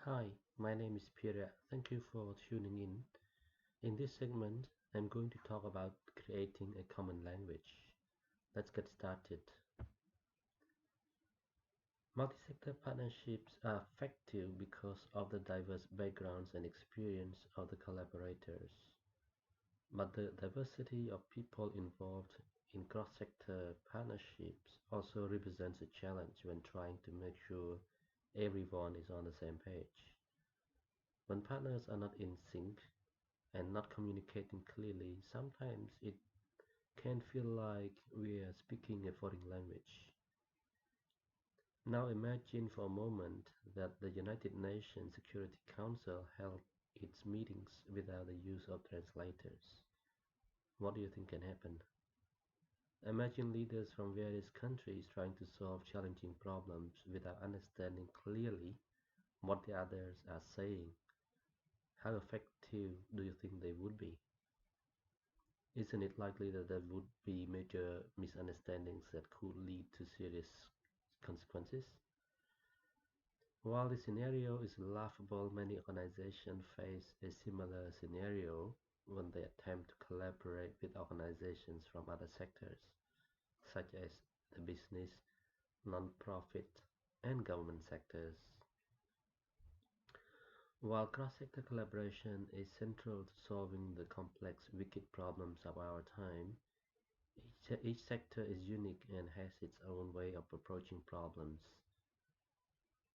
Hi, my name is Pierre. Thank you for tuning in. In this segment, I'm going to talk about creating a common language. Let's get started. Multi-sector partnerships are effective because of the diverse backgrounds and experience of the collaborators. But the diversity of people involved in cross-sector partnerships also represents a challenge when trying to make sure everyone is on the same page. When partners are not in sync, and not communicating clearly, sometimes it can feel like we are speaking a foreign language. Now imagine for a moment that the United Nations Security Council held its meetings without the use of translators. What do you think can happen? Imagine leaders from various countries trying to solve challenging problems without understanding clearly what the others are saying. How effective do you think they would be? Isn't it likely that there would be major misunderstandings that could lead to serious consequences? While the scenario is laughable, many organizations face a similar scenario when they attempt to collaborate with organizations from other sectors, such as the business, non-profit, and government sectors. While cross-sector collaboration is central to solving the complex, wicked problems of our time, each sector is unique and has its own way of approaching problems.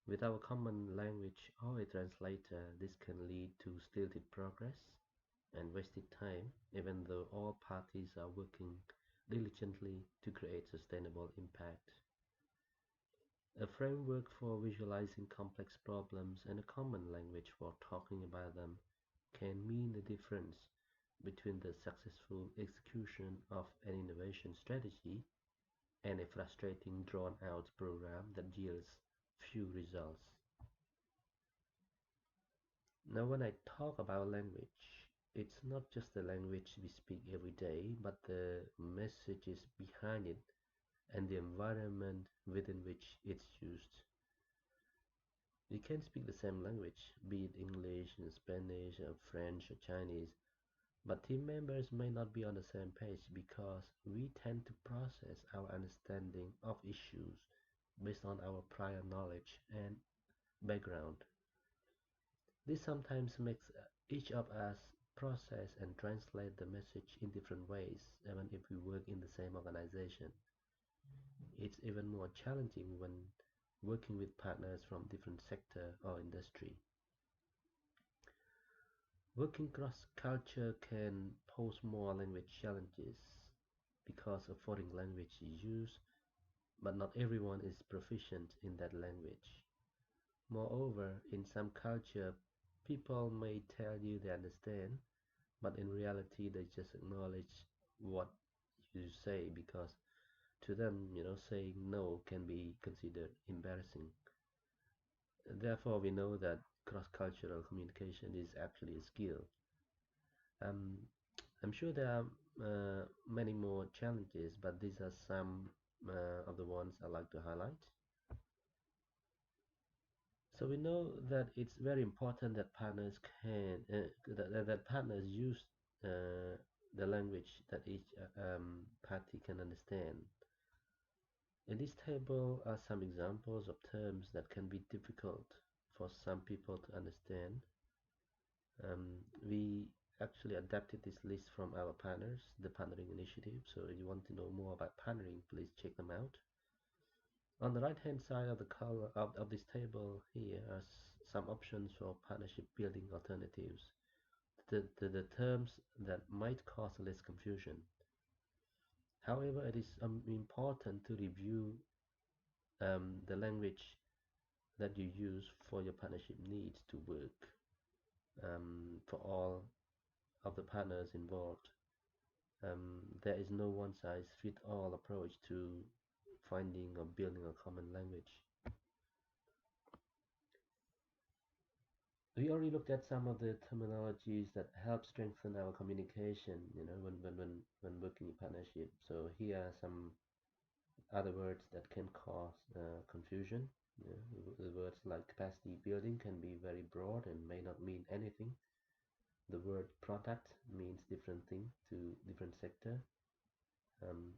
Without a common language or a translator, this can lead to stilted progress and wasted time, even though all parties are working diligently to create sustainable impact. A framework for visualizing complex problems and a common language for talking about them can mean the difference between the successful execution of an innovation strategy and a frustrating drawn-out program that yields few results. Now, when I talk about language, it's not just the language we speak every day, but the messages behind it and the environment within which it's used. We can speak the same language, be it English, Spanish, or French, or Chinese, but team members may not be on the same page because we tend to process our understanding of issues based on our prior knowledge and background. This sometimes makes each of us process and translate the message in different ways, even if we work in the same organization. It's even more challenging when working with partners from different sector or industry. Working cross culture can pose more language challenges because a foreign language is used, but not everyone is proficient in that language. Moreover, in some culture, people may tell you they understand, but in reality, they just acknowledge what you say because to them, saying no can be considered embarrassing. Therefore, we know that cross-cultural communication is actually a skill. Um, I'm sure there are many more challenges, but these are some of the ones I like to highlight. So we know that it's very important that partners that partners use the language that each party can understand. In this table are some examples of terms that can be difficult for some people to understand. We actually adapted this list from our partners, the Partnering Initiative. So if you want to know more about partnering, please check them out. On the right hand side of the color of this table here are some options for partnership building alternatives. The terms that might cause less confusion. However, it is important to review the language that you use for your partnership needs to work for all of the partners involved. There is no one size fit all approach to finding or building a common language. We already looked at some of the terminologies that help strengthen our communication, when working in partnership. So here are some other words that can cause confusion. The words like capacity building can be very broad and may not mean anything. The word product means different thing to different sector.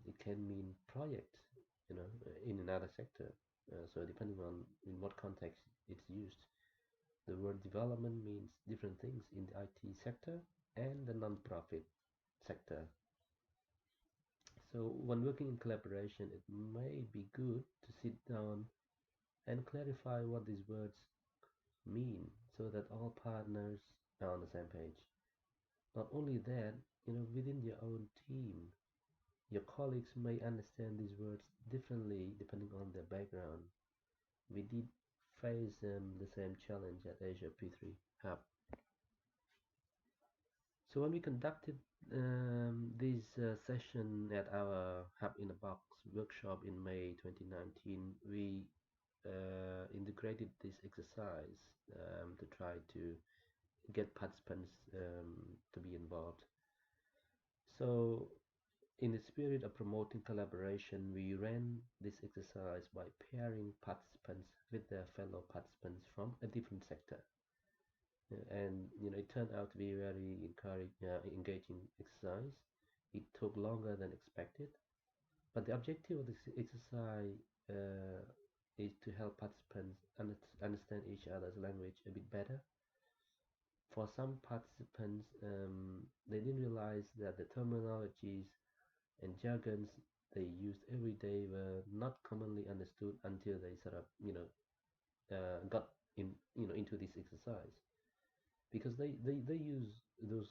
It can mean project, in another sector. So depending on in what context it's used. The word development means different things in the IT sector and the non-profit sector. So when working in collaboration, it may be good to sit down and clarify what these words mean so that all partners are on the same page. Not only that, within your own team, your colleagues may understand these words differently depending on their background. We did face the same challenge at Asia P3 Hub. So when we conducted this session at our Hub in a Box workshop in May 2019, we integrated this exercise to try to get participants to be involved. So in the spirit of promoting collaboration, we ran this exercise by pairing participants with their fellow participants from a different sector. And it turned out to be a very engaging exercise. It took longer than expected, but the objective of this exercise uh, is to help participants understand each other's language a bit better. For some participants, they didn't realize that the terminologies and jargons they used every day were not commonly understood until they sort of got into this exercise, because they use those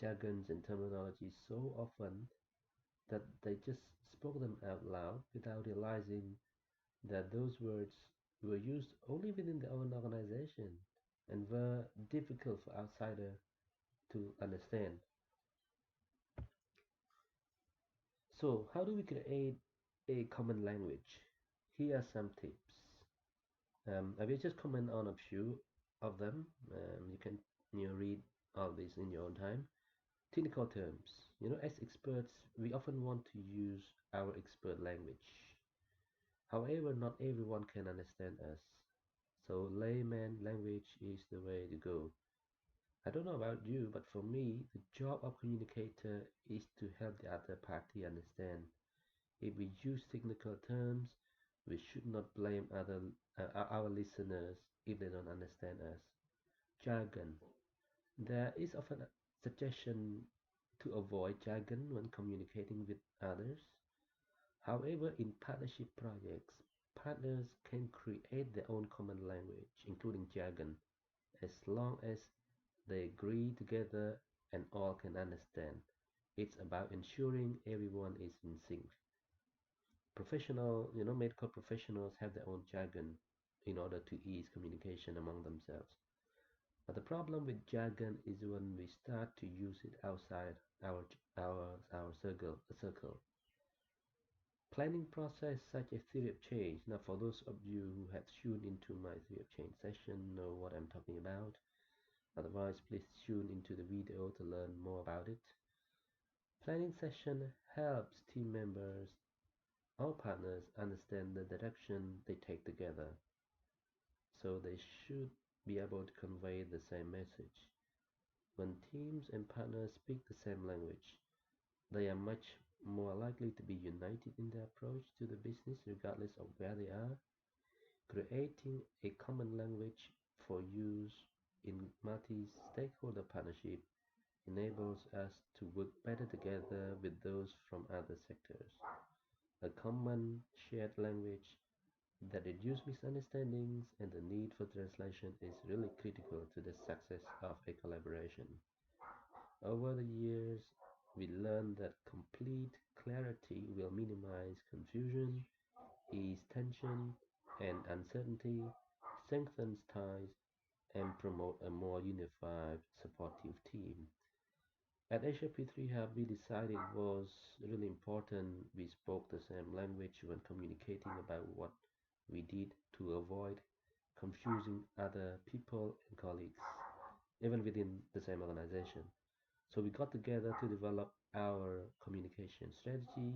jargons and terminologies so often that they just spoke them out loud without realizing that those words were used only within their own organization and were difficult for outsiders to understand. So, how do we create a common language? Here are some tips. I will just comment on a few of them. You can read all these in your own time. Technical terms. As experts, we often want to use our expert language. However, not everyone can understand us. So layman language is the way to go. I don't know about you, but for me, the job of communicator is to help the other party understand. If we use technical terms, we should not blame our listeners if they don't understand us. Jargon. There is often a suggestion to avoid jargon when communicating with others. However, in partnership projects, partners can create their own common language, including jargon, as long as they agree together and all can understand. It's about ensuring everyone is in sync. Medical professionals have their own jargon in order to ease communication among themselves. But the problem with jargon is when we start to use it outside our circle. Planning process such as theory of change. Now, for those of you who have tuned into my theory of change session, know what I'm talking about. Otherwise, please tune into the video to learn more about it. Planning session helps team members or partners understand the direction they take together, so they should be able to convey the same message. When teams and partners speak the same language, they are much more likely to be united in their approach to the business regardless of where they are. Creating a common language for use in multi-stakeholder partnership enables us to work better together with those from other sectors. A common shared language that reduces misunderstandings and the need for translation is really critical to the success of a collaboration. Over the years, we learned that complete clarity will minimize confusion, ease tension and uncertainty, strengthens ties, and promote a more unified, supportive team. At HFP3 Hub, we decided it was really important we spoke the same language when communicating about what we did to avoid confusing other people and colleagues, even within the same organization. So we got together to develop our communication strategy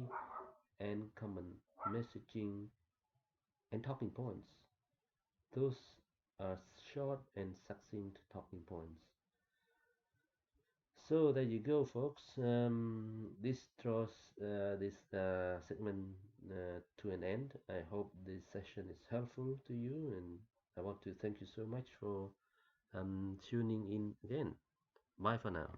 and common messaging and talking points. Those are short and succinct talking points. So there you go, folks. This draws this segment to an end. I hope this session is helpful to you, and I want to thank you so much for tuning in again. Bye for now.